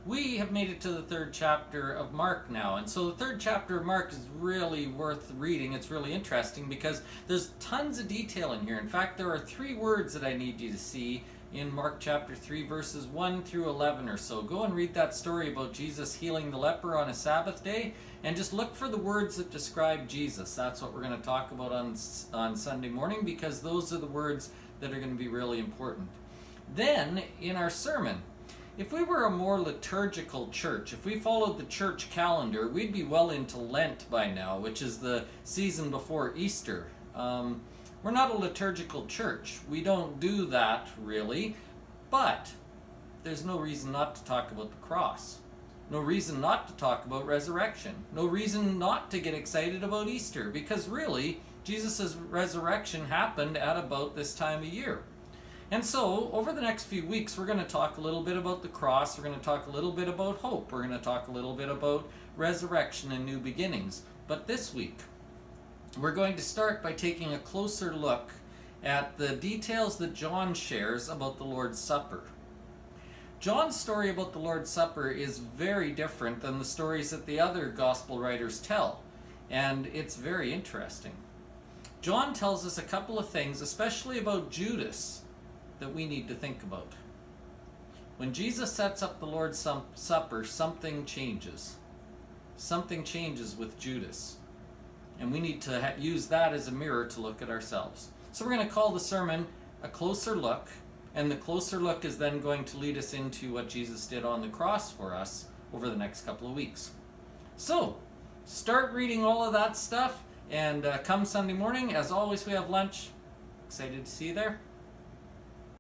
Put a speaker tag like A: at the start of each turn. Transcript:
A: We have made it to the third chapter of Mark now, and so the third chapter of Mark is really worth reading. It's really interesting because there's tons of detail in here. In fact, there are 3 words that I need you to see in Mark chapter 3, verses 1 through 11 or so. Go and read that story about Jesus healing the leper on a Sabbath day, and just look for the words that describe Jesus. That's what we're going to talk about on Sunday morning, because those are the words that are going to be really important. Then, in our sermon, if we were a more liturgical church, if we followed the church calendar, we'd be well into Lent by now, which is the season before Easter. We're not a liturgical church. We don't do that, really. But there's no reason not to talk about the cross. No reason not to talk about resurrection. No reason not to get excited about Easter, because really, Jesus' resurrection happened at about this time of year. And so, over the next few weeks, we're going to talk a little bit about the cross. We're going to talk a little bit about hope. We're going to talk a little bit about resurrection and new beginnings. But this week, we're going to start by taking a closer look at the details that John shares about the Lord's Supper. John's story about the Lord's Supper is very different than the stories that the other gospel writers tell, and it's very interesting. John tells us a couple of things, especially about Judas, that we need to think about. When Jesus sets up the Lord's Supper, something changes. Something changes with Judas. And we need to use that as a mirror to look at ourselves. So we're going to call the sermon A Closer Look, and the closer look is then going to lead us into what Jesus did on the cross for us over the next couple of weeks. So, start reading all of that stuff, and come Sunday morning, as always, we have lunch. Excited to see you there.